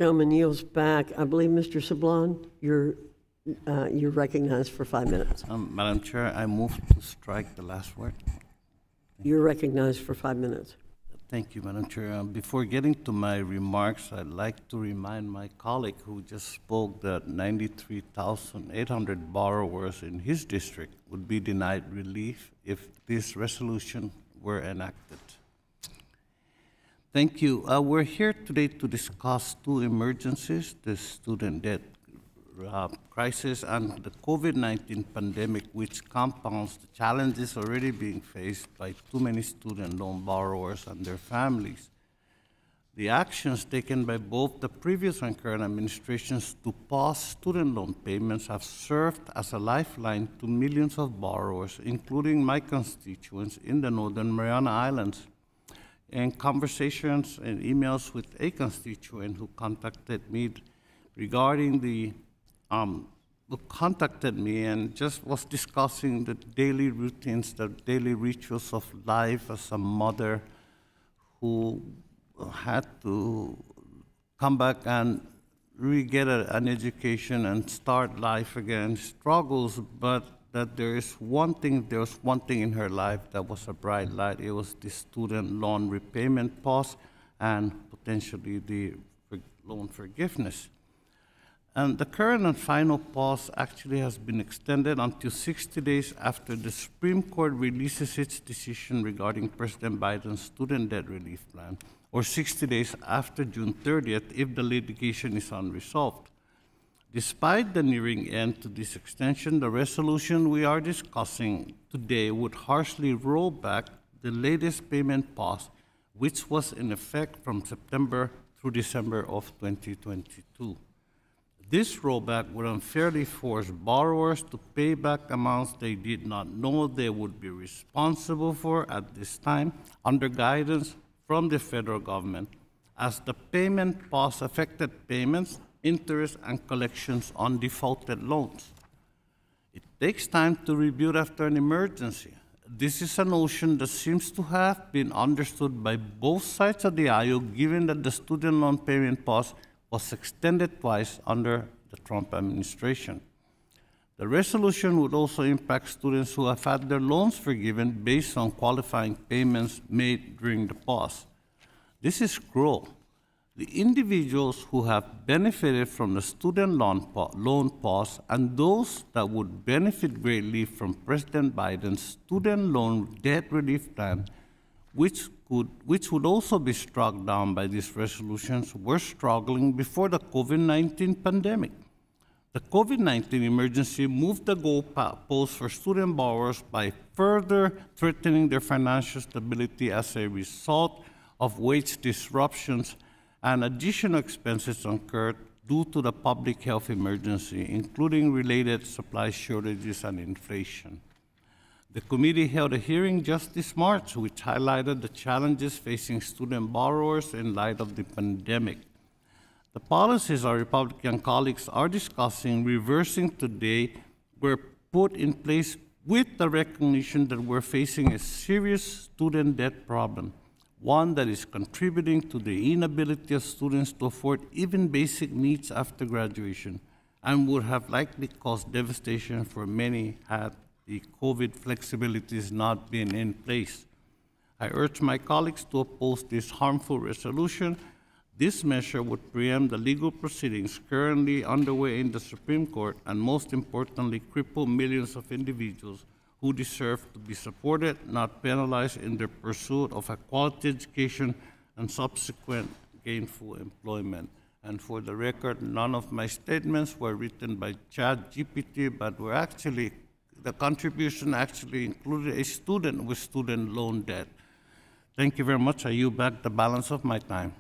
Gentleman yields back. I believe, Mr. Sablan, you're recognized for 5 minutes. Madam Chair, I move to strike the last word. You're recognized for 5 minutes. Thank you, Madam Chair. Before getting to my remarks, I'd like to remind my colleague who just spoke that 93,800 borrowers in his district would be denied relief if this resolution were enacted. Thank you. We're here today to discuss two emergencies, the student debt crisis and the COVID-19 pandemic, which compounds the challenges already being faced by too many student loan borrowers and their families. The actions taken by both the previous and current administrations to pause student loan payments have served as a lifeline to millions of borrowers, including my constituents in the Northern Mariana Islands. In conversations and emails with a constituent who contacted me regarding who contacted me and just was discussing the daily routines, the daily rituals of life as a mother who had to come back and re-get an education and start life again, struggles, but that there was one thing in her life that was a bright light. It was the student loan repayment pause and potentially the loan forgiveness. And the current and final pause actually has been extended until 60 days after the Supreme Court releases its decision regarding President Biden's student debt relief plan, or 60 days after June 30th if the litigation is unresolved. Despite the nearing end to this extension, the resolution we are discussing today would harshly roll back the latest payment pause, which was in effect from September through December of 2022. This rollback would unfairly force borrowers to pay back amounts they did not know they would be responsible for at this time under guidance from the federal government, as the payment pause affected payments, interest, and collections on defaulted loans. It takes time to rebuild after an emergency. This is a notion that seems to have been understood by both sides of the aisle, given that the student loan payment pause was extended twice under the Trump administration. The resolution would also impact students who have had their loans forgiven based on qualifying payments made during the pause. This is cruel. The individuals who have benefited from the student loan pause and those that would benefit greatly from President Biden's student loan debt relief plan, which would also be struck down by these resolutions, were struggling before the COVID-19 pandemic. The COVID-19 emergency moved the goalposts for student borrowers by further threatening their financial stability as a result of wage disruptions and additional expenses incurred due to the public health emergency, including related supply shortages and inflation. The committee held a hearing just this March, which highlighted the challenges facing student borrowers in light of the pandemic. The policies our Republican colleagues are discussing reversing today were put in place with the recognition that we're facing a serious student debt problem, one that is contributing to the inability of students to afford even basic needs after graduation and would have likely caused devastation for many had the COVID flexibilities not been in place. I urge my colleagues to oppose this harmful resolution. This measure would preempt the legal proceedings currently underway in the Supreme Court and, most importantly, cripple millions of individuals who deserve to be supported, not penalized in their pursuit of a quality education and subsequent gainful employment. And for the record, none of my statements were written by ChatGPT, but were actually the contribution actually included a student with student loan debt. Thank you very much. I yield back the balance of my time.